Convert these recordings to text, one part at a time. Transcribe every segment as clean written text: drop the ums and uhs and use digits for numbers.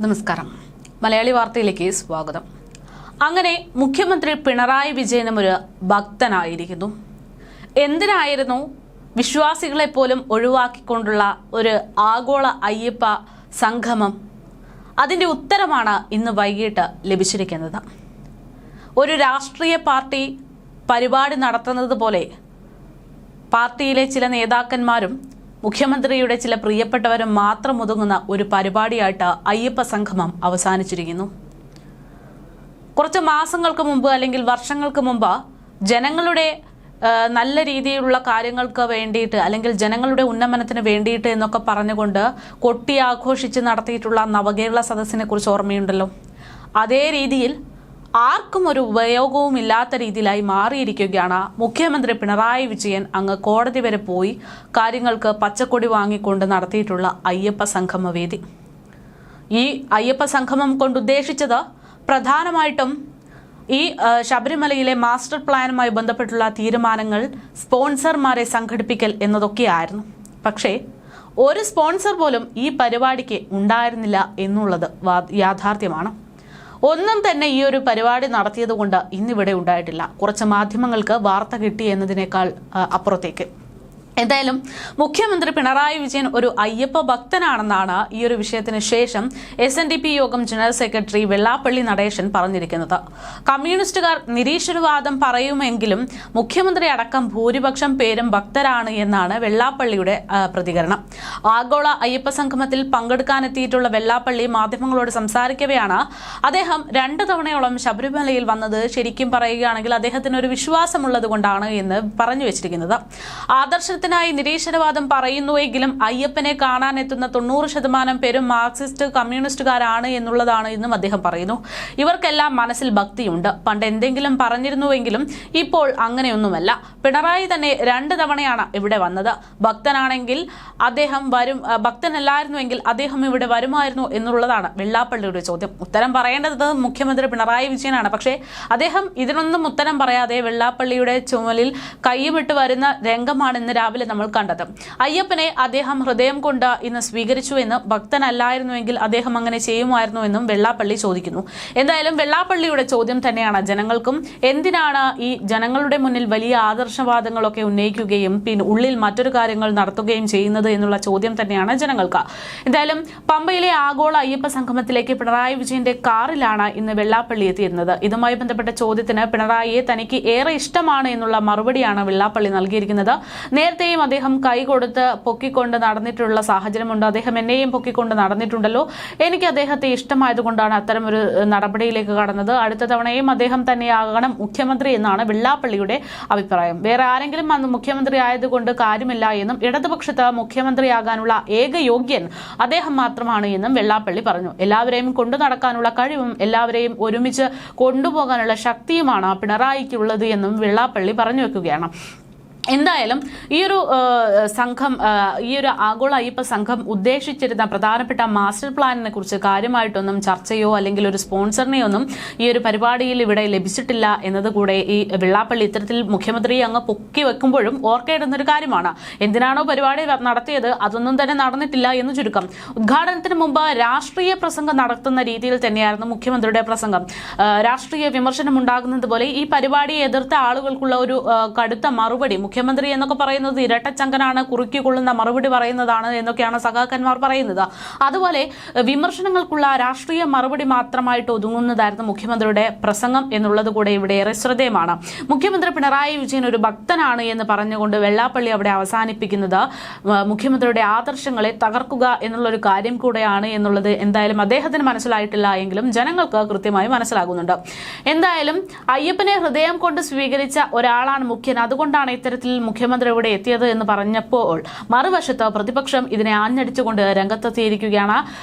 നമസ്കാരം. മലയാളി വാർത്തയിലേക്ക് സ്വാഗതം. അങ്ങനെ മുഖ്യമന്ത്രി പിണറായി വിജയനും ഒരു ഭക്തനായിരിക്കുന്നു. എന്തിനായിരുന്നു വിശ്വാസികളെ പോലും ഒഴിവാക്കിക്കൊണ്ടുള്ള ഒരു ആഗോള അയ്യപ്പ സംഗമം? അതിൻ്റെ ഉത്തരമാണ് ഇന്ന് വൈകിട്ട് ലഭിച്ചിരിക്കുന്നത്. ഒരു രാഷ്ട്രീയ പാർട്ടി പരിപാടി നടത്തുന്നത് പോലെ പാർട്ടിയിലെ ചില നേതാക്കന്മാരും മുഖ്യമന്ത്രിയുടെ ചില പ്രിയപ്പെട്ടവരും മാത്രം ഒതുങ്ങുന്ന ഒരു പരിപാടിയായിട്ട് അയ്യപ്പ സംഗമം അവസാനിച്ചിരിക്കുന്നു. കുറച്ച് മാസങ്ങൾക്ക് മുമ്പ് അല്ലെങ്കിൽ വർഷങ്ങൾക്ക് മുമ്പ് ജനങ്ങളുടെ നല്ല രീതിയിലുള്ള കാര്യങ്ങൾക്ക് വേണ്ടിയിട്ട് അല്ലെങ്കിൽ ജനങ്ങളുടെ ഉന്നമനത്തിന് വേണ്ടിയിട്ട് എന്നൊക്കെ പറഞ്ഞുകൊണ്ട് കൊട്ടി ആഘോഷിച്ച് നടത്തിയിട്ടുള്ള നവകേരള സദസ്സിനെ കുറിച്ച് ഓർമ്മയുണ്ടല്ലോ. അതേ രീതിയിൽ ആർക്കും ഒരു ഉപയോഗവും ഇല്ലാത്ത രീതിയിലായി മാറിയിരിക്കുകയാണ് മുഖ്യമന്ത്രി പിണറായി വിജയൻ അങ്ങ് കോടതി വരെ പോയി കാര്യങ്ങൾക്ക് പച്ചക്കൊടി വാങ്ങിക്കൊണ്ട് നടത്തിയിട്ടുള്ള അയ്യപ്പ സംഗമ വേദി. ഈ അയ്യപ്പ സംഗമം കൊണ്ടുദ്ദേശിച്ചത് പ്രധാനമായിട്ടും ഈ ശബരിമലയിലെ മാസ്റ്റർ പ്ലാനുമായി ബന്ധപ്പെട്ടുള്ള തീരുമാനങ്ങൾ, സ്പോൺസർമാരെ സംഘടിപ്പിക്കൽ എന്നതൊക്കെയായിരുന്നു. പക്ഷേ ഒരു സ്പോൺസർ പോലും ഈ പരിപാടിക്ക് ഉണ്ടായിരുന്നില്ല എന്നുള്ളത് യാഥാർത്ഥ്യമാണ്. ഒന്നും തന്നെ ഈ ഒരു പരിപാടി നടത്തിയത് കൊണ്ട് ഇന്നിവിടെ ഉണ്ടായിട്ടില്ല. കുറച്ച് മാധ്യമങ്ങൾക്ക് വാർത്ത കിട്ടി എന്നതിനേക്കാൾ അപ്പുറത്തേക്ക്. എന്തായാലും മുഖ്യമന്ത്രി പിണറായി വിജയൻ ഒരു അയ്യപ്പ ഭക്തനാണെന്നാണ് ഈ ഒരു വിഷയത്തിന് ശേഷം SNDP യോഗം ജനറൽ സെക്രട്ടറി വെള്ളാപ്പള്ളി നടേശൻ പറഞ്ഞിരിക്കുന്നത്. കമ്മ്യൂണിസ്റ്റുകാർ നിരീശ്വരവാദം പറയുമെങ്കിലും മുഖ്യമന്ത്രി അടക്കം ഭൂരിപക്ഷം പേരും ഭക്തരാണ് എന്നാണ് വെള്ളാപ്പള്ളിയുടെ പ്രതികരണം. ആഗോള അയ്യപ്പ സംഗമത്തിൽ പങ്കെടുക്കാനെത്തിയിട്ടുള്ള വെള്ളാപ്പള്ളി മാധ്യമങ്ങളോട് സംസാരിക്കവെയാണ് അദ്ദേഹം 2 തവണയോളം ശബരിമലയിൽ വന്നത് ശരിക്കും പറയുകയാണെങ്കിൽ അദ്ദേഹത്തിന് ഒരു വിശ്വാസമുള്ളത് കൊണ്ടാണ് എന്ന് പറഞ്ഞു വെച്ചിരിക്കുന്നത്. ആദർശ നിരീശ്വരവാദം പറയുന്നുവെങ്കിലും അയ്യപ്പനെ കാണാനെത്തുന്ന 90% പേരും മാർക്സിസ്റ്റ് കമ്മ്യൂണിസ്റ്റുകാരാണ് എന്നുള്ളതാണ് എന്നും അദ്ദേഹം പറയുന്നു. ഇവർക്കെല്ലാം മനസ്സിൽ ഭക്തിയുണ്ട്. പണ്ട് എന്തെങ്കിലും പറഞ്ഞിരുന്നുവെങ്കിലും ഇപ്പോൾ അങ്ങനെയൊന്നുമല്ല. പിണറായി തന്നെ 2 തവണയാണ് ഇവിടെ വന്നത്. ഭക്തനാണെങ്കിൽ അദ്ദേഹം വരും, ഭക്തനല്ലായിരുന്നുവെങ്കിൽ അദ്ദേഹം ഇവിടെ വരുമായിരുന്നു എന്നുള്ളതാണ് വെള്ളാപ്പള്ളിയുടെ ചോദ്യം. ഉത്തരം പറയേണ്ടത് മുഖ്യമന്ത്രി പിണറായി വിജയനാണ്. പക്ഷേ അദ്ദേഹം ഇതിനൊന്നും ഉത്തരം പറയാതെ വെള്ളാപ്പള്ളിയുടെ ചുമലിൽ കൈയുമിട്ട് വരുന്ന രംഗമാണ് ഇന്ന് രാവിലെ നമ്മൾ കണ്ടത്. അയ്യപ്പനെ അദ്ദേഹം ഹൃദയം കൊണ്ട് ഇന്ന് സ്വീകരിച്ചു എന്ന്, ഭക്തനല്ലായിരുന്നുവെങ്കിൽ അദ്ദേഹം അങ്ങനെ ചെയ്യുമായിരുന്നു എന്നും വെള്ളാപ്പള്ളി ചോദിക്കുന്നു. എന്തായാലും വെള്ളാപ്പള്ളിയുടെ ചോദ്യം തന്നെയാണ് ജനങ്ങൾക്കും. എന്തിനാണ് ഈ ജനങ്ങളുടെ മുന്നിൽ വലിയ ആദർശവാദങ്ങളൊക്കെ ഉന്നയിക്കുകയും പിന്നെ ഉള്ളിൽ മറ്റൊരു കാര്യങ്ങൾ നടത്തുകയും ചെയ്യുന്നത് എന്നുള്ള ചോദ്യം തന്നെയാണ് ജനങ്ങൾക്ക്. എന്തായാലും പമ്പയിലെ ആഗോള അയ്യപ്പ സംഗമത്തിലേക്ക് പിണറായി വിജയന്റെ കാറിലാണ് ഇന്ന് വെള്ളാപ്പള്ളി എത്തിയിരുന്നത്. ഇതുമായി ബന്ധപ്പെട്ട ചോദ്യത്തിന് പിണറായിയെ തനിക്ക് ഏറെ ഇഷ്ടമാണ് എന്നുള്ള മറുപടിയാണ് വെള്ളാപ്പള്ളി നൽകിയിരിക്കുന്നത്. നേരത്തെയും അദ്ദേഹം കൈ കൊടുത്ത് പൊക്കിക്കൊണ്ട് നടന്നിട്ടുള്ള സാഹചര്യമുണ്ട്. അദ്ദേഹം എന്നെയും പൊക്കിക്കൊണ്ട് നടന്നിട്ടുണ്ടല്ലോ. എനിക്ക് അദ്ദേഹത്തെ ഇഷ്ടമായതുകൊണ്ടാണ് അത്തരമൊരു നടപടിയിലേക്ക് കടന്നത്. അടുത്ത തവണയും അദ്ദേഹം തന്നെയാകണം മുഖ്യമന്ത്രി എന്നാണ് വെള്ളാപ്പള്ളിയുടെ അഭിപ്രായം. വേറെ ആരെങ്കിലും അന്ന് മുഖ്യമന്ത്രി ആയതുകൊണ്ട് കാര്യമില്ല എന്നും ഇടതുപക്ഷത്ത് മുഖ്യമന്ത്രിയാകാനുള്ള ഏക യോഗ്യൻ അദ്ദേഹം മാത്രമാണ് എന്നും വെള്ളാപ്പള്ളി പറഞ്ഞു. എല്ലാവരെയും കൊണ്ടു നടക്കാനുള്ള കഴിവും എല്ലാവരെയും ഒരുമിച്ച് കൊണ്ടുപോകാനുള്ള ശക്തിയുമാണ് പിണറായിക്കുള്ളത് എന്നും വെള്ളാപ്പള്ളി പറഞ്ഞു വെക്കുകയാണ്. എന്തായാലും ഈ ഒരു സംഘം, ഈ ഒരു ആഗോള അയ്യപ്പ സംഘം ഉദ്ദേശിച്ചിരുന്ന പ്രധാനപ്പെട്ട മാസ്റ്റർ പ്ലാനിനെ കുറിച്ച് കാര്യമായിട്ടൊന്നും ചർച്ചയോ അല്ലെങ്കിൽ ഒരു സ്പോൺസറിനെയൊന്നും ഈ ഒരു പരിപാടിയിൽ ഇവിടെ ലഭിച്ചിട്ടില്ല എന്നതുകൂടെ ഈ വെള്ളാപ്പള്ളി ഇത്തരത്തിൽ മുഖ്യമന്ത്രിയെ അങ്ങ് പൊക്കി വെക്കുമ്പോഴും ഓർക്കേണ്ടുന്നൊരു കാര്യമാണ്. എന്തിനാണോ പരിപാടി നടത്തിയത് അതൊന്നും തന്നെ നടന്നിട്ടില്ല എന്ന് ചുരുക്കം. ഉദ്ഘാടനത്തിന് മുമ്പ് രാഷ്ട്രീയ പ്രസംഗം നടത്തുന്ന രീതിയിൽ തന്നെയായിരുന്നു മുഖ്യമന്ത്രിയുടെ പ്രസംഗം. രാഷ്ട്രീയ വിമർശനം ഉണ്ടാകുന്നത് പോലെ ഈ പരിപാടിയെ എതിർത്ത ആളുകൾക്കുള്ള ഒരു കടുത്ത മറുപടി, മുഖ്യമന്ത്രി എന്നൊക്കെ പറയുന്നത് ഇരട്ടച്ചങ്കനാണ്, കുറുക്കിക്കൊള്ളുന്ന മറുപടി പറയുന്നതാണ് എന്നൊക്കെയാണ് സഖാക്കന്മാർ പറയുന്നത്. അതുപോലെ വിമർശനങ്ങൾക്കുള്ള രാഷ്ട്രീയ മറുപടി മാത്രമായിട്ട് ഒതുങ്ങുന്നതായിരുന്നു മുഖ്യമന്ത്രിയുടെ പ്രസംഗം എന്നുള്ളത് കൂടെ ഇവിടെ ഏറെ ശ്രദ്ധേയമാണ്. മുഖ്യമന്ത്രി പിണറായി വിജയൻ ഒരു ഭക്തനാണ് എന്ന് പറഞ്ഞുകൊണ്ട് വെള്ളാപ്പള്ളി അവിടെ അവസാനിപ്പിക്കുന്നത് മുഖ്യമന്ത്രിയുടെ ആദർശങ്ങളെ തകർക്കുക എന്നുള്ളൊരു കാര്യം കൂടെയാണ് എന്നുള്ളത് എന്തായാലും അദ്ദേഹത്തിന് മനസ്സിലായിട്ടില്ല എങ്കിലും ജനങ്ങൾക്ക് കൃത്യമായി മനസ്സിലാകുന്നുണ്ട്. എന്തായാലും അയ്യപ്പനെ ഹൃദയം കൊണ്ട് സ്വീകരിച്ച ഒരാളാണ് മുഖ്യൻ, അതുകൊണ്ടാണ് ഇത്തരത്തിൽ മുഖ്യമന്ത്രി ഇവിടെ എത്തിയത് എന്ന് പറഞ്ഞപ്പോൾ മറുവശത്ത് പ്രതിപക്ഷം ഇതിനെ ആഞ്ഞടിച്ചുകൊണ്ട് രംഗത്തെത്തിയിരിക്കുകയാണ്.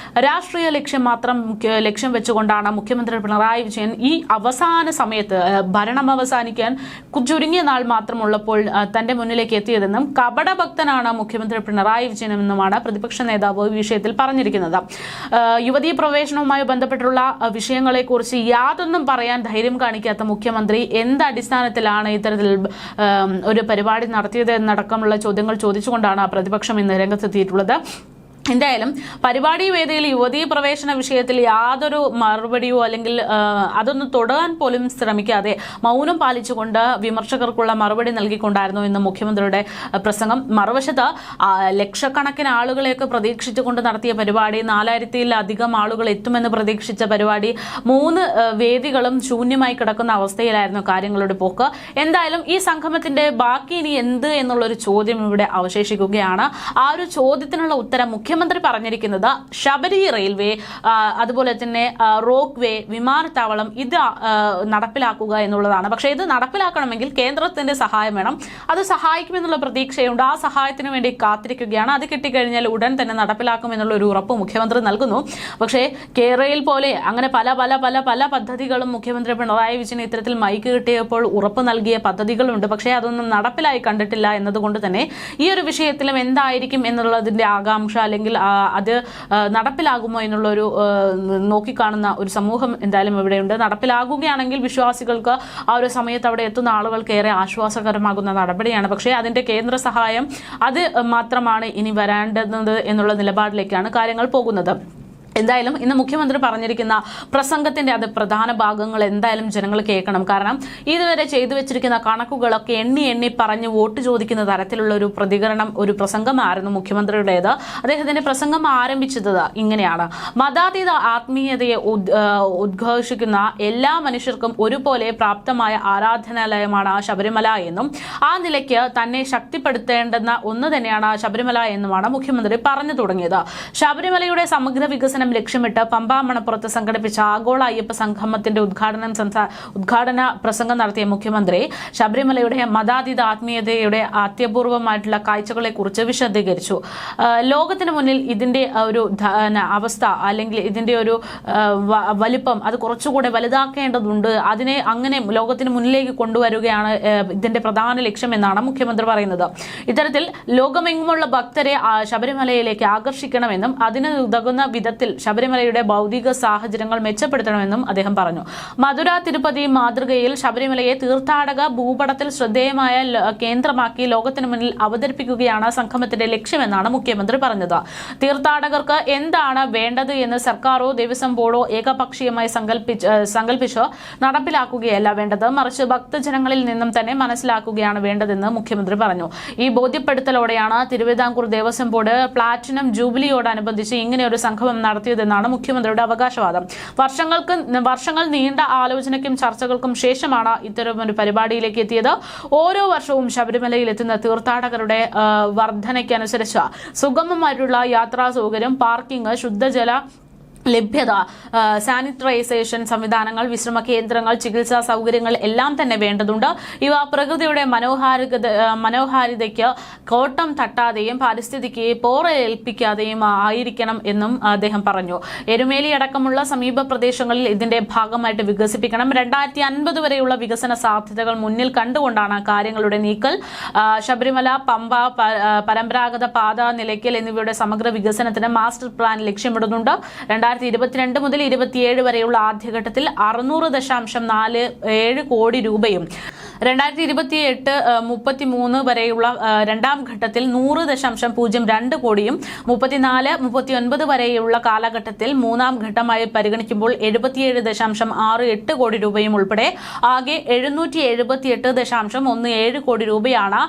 രാഷ്ട്രീയ ലക്ഷ്യം മാത്രം ലക്ഷ്യം വെച്ചുകൊണ്ടാണ് മുഖ്യമന്ത്രി പിണറായി വിജയൻ ഈ അവസാന സമയത്ത് ഭരണം അവസാനിക്കാൻ ചുരുങ്ങിയ നാൾ മാത്രമുള്ളപ്പോൾ തന്റെ മുന്നിലേക്ക് എത്തിയതെന്നും കപടഭക്തനാണ് മുഖ്യമന്ത്രി പിണറായി വിജയൻ എന്നുമാണ് പ്രതിപക്ഷ നേതാവ് ഈ വിഷയത്തിൽ പറഞ്ഞിരിക്കുന്നത്. യുവതീ പ്രവേശനവുമായി ബന്ധപ്പെട്ടുള്ള വിഷയങ്ങളെക്കുറിച്ച് യാതൊന്നും പറയാൻ ധൈര്യം കാണിക്കാത്ത മുഖ്യമന്ത്രി എന്ത് അടിസ്ഥാനത്തിലാണ് ഇത്തരത്തിൽ ഒരു പരിപാടി നടത്തിയത് എന്നടക്കമുള്ള ചോദ്യങ്ങൾ ചോദിച്ചുകൊണ്ടാണ് പ്രതിപക്ഷം ഇന്ന് രംഗത്തെത്തിയിട്ടുള്ളത്. എന്തായാലും പരിപാടി വേദിയിൽ യുവതീ പ്രവേശന വിഷയത്തിൽ യാതൊരു മറുപടിയോ അല്ലെങ്കിൽ അതൊന്ന് തൊടാൻ പോലും ശ്രമിക്കാതെ മൗനം പാലിച്ചുകൊണ്ട് വിമർശകർക്കുള്ള മറുപടി നൽകിക്കൊണ്ടായിരുന്നു ഇന്ന് മുഖ്യമന്ത്രിയുടെ പ്രസംഗം. മറുവശത്ത് ലക്ഷക്കണക്കിന് ആളുകളെയൊക്കെ പ്രതീക്ഷിച്ചുകൊണ്ട് നടത്തിയ പരിപാടി, 4000-ലധികം ആളുകൾ എത്തുമെന്ന് പ്രതീക്ഷിച്ച പരിപാടി, 3 വേദികളും ശൂന്യമായി കിടക്കുന്ന അവസ്ഥയിലായിരുന്നു കാര്യങ്ങളുടെ പോക്ക്. എന്തായാലും ഈ സംഗമത്തിന്റെ ബാക്കി ഇനി എന്ത് എന്നുള്ളൊരു ചോദ്യം ഇവിടെ അവശേഷിക്കുകയാണ്. ആ ഒരു ചോദ്യത്തിനുള്ള ഉത്തരം മുഖ്യമന്ത്രി പറഞ്ഞിരിക്കുന്നത് ശബരി റെയിൽവേ, അതുപോലെ തന്നെ റോപ്പ് വേ, വിമാനത്താവളം ഇത് നടപ്പിലാക്കുക എന്നുള്ളതാണ്. പക്ഷേ ഇത് നടപ്പിലാക്കണമെങ്കിൽ കേന്ദ്രത്തിന്റെ സഹായം വേണം. അത് സഹായിക്കുമെന്നുള്ള പ്രതീക്ഷയുണ്ട്. ആ സഹായത്തിന് വേണ്ടി കാത്തിരിക്കുകയാണ്. അത് കിട്ടിക്കഴിഞ്ഞാൽ ഉടൻ തന്നെ നടപ്പിലാക്കുമെന്നുള്ള ഒരു ഉറപ്പ് മുഖ്യമന്ത്രി നൽകുന്നു. പക്ഷേ കേരളയിൽ പോലെ അങ്ങനെ പല പല പല പല പദ്ധതികളും മുഖ്യമന്ത്രി പിണറായി വിജയൻ ഇത്തരത്തിൽ മൈക്ക് കിട്ടിയപ്പോൾ ഉറപ്പ് നൽകിയ പദ്ധതികളുണ്ട്. പക്ഷേ അതൊന്നും നടപ്പിലായി കണ്ടിട്ടില്ല എന്നതുകൊണ്ട് തന്നെ ഈ ഒരു വിഷയത്തിലും എന്തായിരിക്കും എന്നുള്ളതിന്റെ ആകാംക്ഷ അല്ലെങ്കിൽ അത് നടപ്പിലാകുമോ എന്നുള്ളൊരു നോക്കിക്കാണുന്ന ഒരു സമൂഹം എന്തായാലും ഇവിടെയുണ്ട്. നടപ്പിലാകുകയാണെങ്കിൽ വിശ്വാസികൾക്ക് ആ ഒരു സമയത്ത് അവിടെ എത്തുന്ന ആളുകൾക്ക് ഏറെ ആശ്വാസകരമാകുന്ന നടപടിയാണ്. പക്ഷേ അതിന്റെ കേന്ദ്ര സഹായം അത് മാത്രമാണ് ഇനി വരേണ്ടത് എന്നുള്ള നിലപാടിലേക്കാണ് കാര്യങ്ങൾ പോകുന്നത്. എന്തായാലും ഇന്ന് മുഖ്യമന്ത്രി പറഞ്ഞിരിക്കുന്ന പ്രസംഗത്തിന്റെ അത് പ്രധാന ഭാഗങ്ങൾ എന്തായാലും ജനങ്ങൾ കേൾക്കണം. കാരണം ഇതുവരെ ചെയ്തു വെച്ചിരിക്കുന്ന കണക്കുകളൊക്കെ എണ്ണി പറഞ്ഞ് വോട്ട് ചോദിക്കുന്ന തരത്തിലുള്ള ഒരു പ്രതികരണം, ഒരു പ്രസംഗമായിരുന്നു മുഖ്യമന്ത്രിയുടേത്. അദ്ദേഹത്തിന്റെ പ്രസംഗം ആരംഭിച്ചത് ഇങ്ങനെയാണ്: മതാതീത ആത്മീയതയെ ഉദ്ഘോഷിക്കുന്ന എല്ലാ മനുഷ്യർക്കും ഒരുപോലെ പ്രാപ്തമായ ആരാധനാലയമാണ് ശബരിമല എന്നും ആ നിലയ്ക്ക് തന്നെ ശക്തിപ്പെടുത്തേണ്ടുന്ന ഒന്ന് തന്നെയാണ് ശബരിമല എന്നുമാണ് മുഖ്യമന്ത്രി പറഞ്ഞു തുടങ്ങിയത്. ശബരിമലയുടെ സമഗ്ര വികസനം ലക്ഷ്യമിട്ട് പമ്പ മണപ്പുറത്ത് സംഘടിപ്പിച്ച ആഗോള അയ്യപ്പ സംഗമത്തിന്റെ ഉദ്ഘാടന പ്രസംഗം നടത്തിയ മുഖ്യമന്ത്രി ശബരിമലയുടെ മതാതീത ആത്മീയതയുടെ അത്യപൂർവമായിട്ടുള്ള കാഴ്ചകളെ കുറിച്ച് വിശദീകരിച്ചു. ലോകത്തിന് മുന്നിൽ ഇതിന്റെ ഒരു അവസ്ഥ അല്ലെങ്കിൽ ഇതിന്റെ ഒരു വലിപ്പം അത് കുറച്ചുകൂടെ വലുതാക്കേണ്ടതുണ്ട്. അതിനെ അങ്ങനെ ലോകത്തിന് മുന്നിലേക്ക് കൊണ്ടുവരികയാണ് ഇതിന്റെ പ്രധാന ലക്ഷ്യം എന്നാണ് മുഖ്യമന്ത്രി പറയുന്നത്. ഇത്തരത്തിൽ ലോകമെങ്ങുമുള്ള ഭക്തരെ ശബരിമലയിലേക്ക് ആകർഷിക്കണമെന്നും അതിന് ഉതകുന്ന വിധത്തിൽ ശബരിമലയുടെ ഭൗതിക സാഹചര്യങ്ങൾ മെച്ചപ്പെടുത്തണമെന്നും അദ്ദേഹം പറഞ്ഞു. മധുര തിരുപ്പതി മാതൃകയിൽ ശബരിമലയെ തീർത്ഥാടക ഭൂപടത്തിൽ ശ്രദ്ധേയമായ കേന്ദ്രമാക്കി ലോകത്തിന് മുന്നിൽ അവതരിപ്പിക്കുകയാണ് സംഗമത്തിന്റെ ലക്ഷ്യമെന്നാണ് മുഖ്യമന്ത്രി പറഞ്ഞത്. തീർത്ഥാടകർക്ക് എന്താണ് വേണ്ടത് എന്ന് സർക്കാരോ ദേവസ്വം ബോർഡോ ഏകപക്ഷീയമായി സങ്കല്പിച്ച് നടപ്പിലാക്കുകയല്ല വേണ്ടത്, മറിച്ച് ഭക്തജനങ്ങളിൽ നിന്നും തന്നെ മനസ്സിലാക്കുകയാണ് വേണ്ടതെന്ന് മുഖ്യമന്ത്രി പറഞ്ഞു. ഈ ബോധ്യപ്പെടുത്തലോടെയാണ് തിരുവിതാംകൂർ ദേവസ്വം ബോർഡ് പ്ലാറ്റിനം ജൂബിലിയോടനുബന്ധിച്ച് ഇങ്ങനെ ഒരു സംഗമം നടത്തിയതെന്നാണ് മുഖ്യമന്ത്രിയുടെ അവകാശവാദം. വർഷങ്ങൾ നീണ്ട ആലോചനയ്ക്കും ചർച്ചകൾക്കും ശേഷമാണ് ഇത്തരമൊരു പരിപാടിയിലേക്ക് എത്തിയത്. ഓരോ വർഷവും ശബരിമലയിൽ എത്തുന്ന തീർത്ഥാടകരുടെ വർധനയ്ക്കനുസരിച്ച് സുഗമമായിട്ടുള്ള യാത്രാ സൗകര്യം, പാർക്കിംഗ്, ശുദ്ധജല ലഭ്യത, സാനിറ്റൈസേഷൻ സംവിധാനങ്ങൾ, വിശ്രമ കേന്ദ്രങ്ങൾ, ചികിത്സാ സൗകര്യങ്ങൾ എല്ലാം തന്നെ വേണ്ടതുണ്ട്. ഇവ പ്രകൃതിയുടെ മനോഹാരിതയ്ക്ക് കോട്ടം തട്ടാതെയും പരിസ്ഥിതിക്ക് പോറേൽപ്പിക്കാതെയും ആയിരിക്കണം എന്നും അദ്ദേഹം പറഞ്ഞു. എരുമേലി അടക്കമുള്ള സമീപ പ്രദേശങ്ങളിൽ ഇതിന്റെ ഭാഗമായിട്ട് വികസിപ്പിക്കണം. 2050 വരെയുള്ള വികസന സാധ്യതകൾ മുന്നിൽ കണ്ടുകൊണ്ടാണ് കാര്യങ്ങളുടെ നീക്കൽ. ശബരിമല, പമ്പ, പരമ്പരാഗത പാത, നിലയ്ക്കൽ എന്നിവയുടെ സമഗ്ര വികസനത്തിന് മാസ്റ്റർ പ്ലാൻ ലക്ഷ്യമിടുന്നുണ്ട്. 2022 മുതൽ 27 വരെയുള്ള ആദ്യഘട്ടത്തിൽ 600.47 കോടി രൂപയും 2028-33 വരെയുള്ള രണ്ടാം ഘട്ടത്തിൽ 100.02 കോടിയും 34-39 വരെയുള്ള കാലഘട്ടത്തിൽ മൂന്നാം ഘട്ടമായി പരിഗണിക്കുമ്പോൾ 77.68 കോടി രൂപയും ഉൾപ്പെടെ ആകെ 778.17 കോടി രൂപയാണ്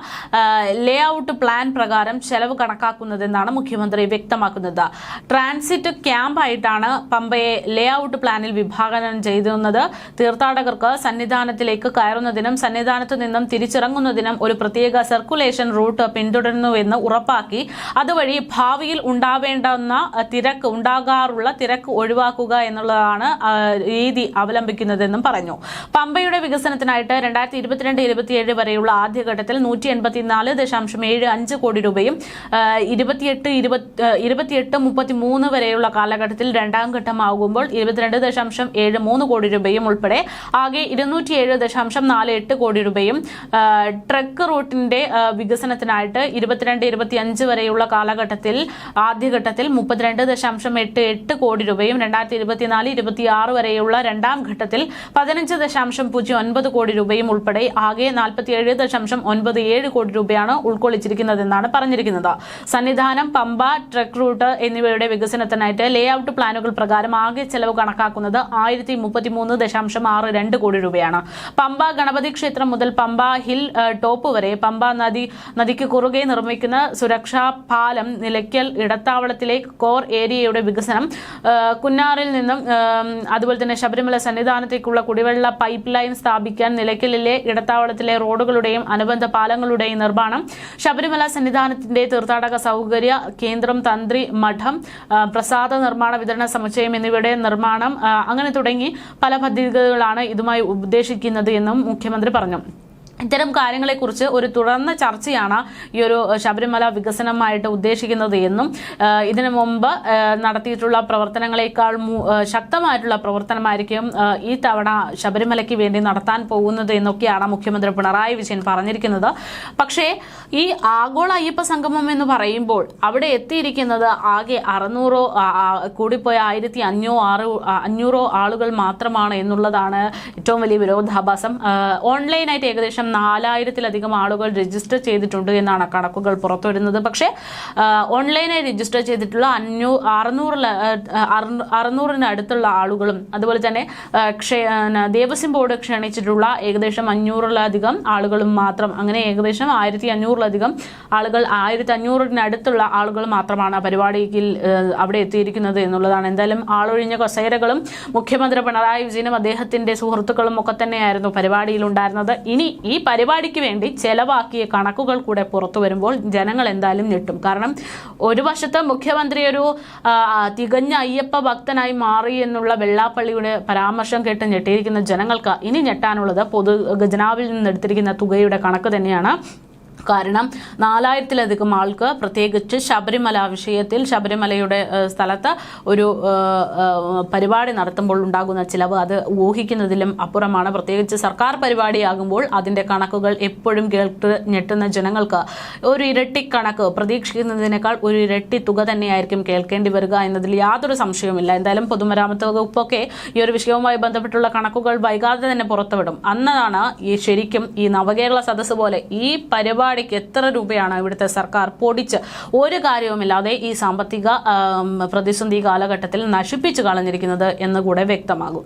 ലേ ഔട്ട് പ്ലാൻ പ്രകാരം ചെലവ് കണക്കാക്കുന്നതെന്നാണ് മുഖ്യമന്ത്രി വ്യക്തമാക്കുന്നത്. ട്രാൻസിറ്റ് ക്യാമ്പായിട്ടാണ് പമ്പയെ ലേ ഔട്ട് പ്ലാനിൽ വിഭാവനം ചെയ്തിരുന്നത്. തീർത്ഥാടകർക്ക് സന്നിധാനത്തിലേക്ക് കയറുന്നതിനും സന്നിധാനത്തു നിന്നും തിരിച്ചിറങ്ങുന്നതിനും ഒരു പ്രത്യേക സർക്കുലേഷൻ റൂട്ട് പിന്തുടരുന്നുവെന്ന് ഉറപ്പാക്കി അതുവഴി ഭാവിയിൽ ഉണ്ടാകാറുള്ള തിരക്ക് ഒഴിവാക്കുക എന്നുള്ളതാണ് രീതി അവലംബിക്കുന്നതെന്നും പറഞ്ഞു. പമ്പയുടെ വികസനത്തിനായിട്ട് 2022-27 വരെയുള്ള ആദ്യഘട്ടത്തിൽ 184.75 കോടി രൂപയും 28-33 വരെയുള്ള കാലഘട്ടത്തിൽ രണ്ടാം ഘട്ടമാകുമ്പോൾ 22.73 കോടി രൂപയും ഉൾപ്പെടെ ആകെ 207.48 കോടി കോടി രൂപയും ട്രക്ക് റൂട്ടിന്റെ വികസനത്തിനായിട്ട് 22-25 വരെയുള്ള കാലഘട്ടത്തിൽ ആദ്യഘട്ടത്തിൽ 32.88 കോടി രൂപയും 2024-26 വരെയുള്ള രണ്ടാം ഘട്ടത്തിൽ 15.09 കോടി രൂപയും ഉൾപ്പെടെ ആകെ 47.97 കോടി രൂപയാണ് ഉൾക്കൊള്ളിച്ചിരിക്കുന്നതെന്നാണ് പറഞ്ഞിരിക്കുന്നത്. സന്നിധാനം, പമ്പ, ട്രക്ക് റൂട്ട് എന്നിവയുടെ വികസനത്തിനായിട്ട് ലേഔട്ട് പ്ലാനുകൾ പ്രകാരം ആകെ ചെലവ് കണക്കാക്കുന്നത് 1033.62 കോടി രൂപയാണ്. പമ്പ ഗണപതി ക്ഷേത്രം മുതൽ പമ്പ ഹിൽ ടോപ്പ് വരെ, പമ്പ നദിക്ക് കുറുകെ നിർമ്മിക്കുന്ന സുരക്ഷാ പാലം, നിലയ്ക്കൽ ഇടത്താവളത്തിലെ കോർ ഏരിയയുടെ വികസനം, കുന്നാറിൽ നിന്നും അതുപോലെ തന്നെ ശബരിമല സന്നിധാനത്തേക്കുള്ള കുടിവെള്ള പൈപ്പ് ലൈൻ സ്ഥാപിക്കാൻ നിലയ്ക്കലിലെ ഇടത്താവളത്തിലെ റോഡുകളുടെയും അനുബന്ധ പാലങ്ങളുടെയും നിർമ്മാണം, ശബരിമല സന്നിധാനത്തിന്റെ തീർത്ഥാടക സൗകര്യ കേന്ദ്രം, തന്ത്രി മഠം, പ്രസാദ നിർമ്മാണ വിതരണ സമുച്ചയം എന്നിവയുടെ നിർമ്മാണം, അങ്ങനെ തുടങ്ങി പല പദ്ധതികളാണ് ഇതുമായി ഉദ്ദേശിക്കുന്നത് എന്നും മുഖ്യമന്ത്രി പറഞ്ഞു. ഇത്തരം കാര്യങ്ങളെക്കുറിച്ച് ഒരു തുറന്ന ചർച്ചയാണ് ഈ ഒരു ശബരിമല വികസനമായിട്ട് ഉദ്ദേശിക്കുന്നത് എന്നും ഇതിനു മുമ്പ് നടത്തിയിട്ടുള്ള പ്രവർത്തനങ്ങളെക്കാൾ ശക്തമായിട്ടുള്ള പ്രവർത്തനമായിരിക്കും ഈ തവണ ശബരിമലയ്ക്ക് വേണ്ടി നടത്താൻ പോകുന്നത് എന്നൊക്കെയാണ് മുഖ്യമന്ത്രി പിണറായി വിജയൻ പറഞ്ഞിരിക്കുന്നത്. പക്ഷേ ഈ ആഗോള അയ്യപ്പ സംഗമം എന്ന് പറയുമ്പോൾ അവിടെ എത്തിയിരിക്കുന്നത് ആകെ 600 കൂടിപ്പോയ 1500 ആളുകൾ മാത്രമാണ് എന്നുള്ളതാണ് ഏറ്റവും വലിയ വിരോധാഭാസം. ഓൺലൈനായിട്ട് ഏകദേശം 4000-ലധികം ആളുകൾ രജിസ്റ്റർ ചെയ്തിട്ടുണ്ട് എന്നാണ് കണക്കുകൾ പുറത്തുവരുന്നത്. പക്ഷേ ഓൺലൈനായി രജിസ്റ്റർ ചെയ്തിട്ടുള്ള 600-നടുത്തുള്ള ആളുകളും അതുപോലെ തന്നെ ദേവസ്വം ബോർഡ് ക്ഷണിച്ചിട്ടുള്ള ഏകദേശം 500-ലധികം ആളുകളും മാത്രം, അങ്ങനെ ഏകദേശം 1500-ലധികം ആളുകൾ, 1500-നടുത്തുള്ള ആളുകൾ മാത്രമാണ് പരിപാടിയിൽ അവിടെ എത്തിയിരിക്കുന്നത് എന്നുള്ളതാണ്. എന്തായാലും ആളൊഴിഞ്ഞ കസേരകളും മുഖ്യമന്ത്രി പിണറായി വിജയനും അദ്ദേഹത്തിന്റെ സുഹൃത്തുക്കളും ഒക്കെ തന്നെയായിരുന്നു പരിപാടിയിൽ ഉണ്ടായിരുന്നത്. ഇനി ഈ പരിപാടിക്ക് വേണ്ടി ചെലവാക്കിയ കണക്കുകൾ കൂടെ പുറത്തു വരുമ്പോൾ ജനങ്ങൾ എന്തായാലും ഞെട്ടും. കാരണം ഒരു വശത്ത് മുഖ്യമന്ത്രി ഒരു തികഞ്ഞ അയ്യപ്പ ഭക്തനായി മാറി എന്നുള്ള വെള്ളാപ്പള്ളിയുടെ പരാമർശം കേട്ട് ഞെട്ടിയിരിക്കുന്ന ജനങ്ങൾക്ക് ഇനി ഞെട്ടാനുള്ളത് പൊതു ഖജനാവിൽ നിന്ന് എടുത്തിരിക്കുന്ന തുകയുടെ കണക്ക് തന്നെയാണ്. കാരണം 4000-ലധികം ആൾക്ക്, പ്രത്യേകിച്ച് ശബരിമല വിഷയത്തിൽ ശബരിമലയുടെ സ്ഥലത്ത് ഒരു പരിപാടി നടത്തുമ്പോൾ ഉണ്ടാകുന്ന ചിലവ് അത് ഊഹിക്കുന്നതിലും അപ്പുറമാണ്. പ്രത്യേകിച്ച് സർക്കാർ പരിപാടിയാകുമ്പോൾ അതിൻ്റെ കണക്കുകൾ എപ്പോഴും കേട്ട് ഞെട്ടുന്ന ജനങ്ങൾക്ക് ഒരു ഇരട്ടി കണക്ക്, പ്രതീക്ഷിക്കുന്നതിനേക്കാൾ ഒരു ഇരട്ടി തുക തന്നെയായിരിക്കും കേൾക്കേണ്ടി വരിക എന്നതിൽ യാതൊരു സംശയവുമില്ല. എന്തായാലും പൊതുമരാമത്ത് വകുപ്പൊക്കെ ഈ ഒരു വിഷയവുമായി ബന്ധപ്പെട്ടുള്ള കണക്കുകൾ വൈകാതെ തന്നെ പുറത്തുവിടും. അന്നാണ് ഈ ശരിക്കും ഈ നവകേരള സദസ്സ് പോലെ ഈ പരിപാടിക്ക് എത്ര രൂപയാണ് ഇവിടുത്തെ സർക്കാർ പൊടിച്ച് ഒരു കാര്യവുമില്ലാതെ ഈ സാമ്പത്തിക പ്രതിസന്ധി കാലഘട്ടത്തിൽ നശിപ്പിച്ചു കളഞ്ഞിരിക്കുന്നത് എന്ന് കൂടെ വ്യക്തമാകും.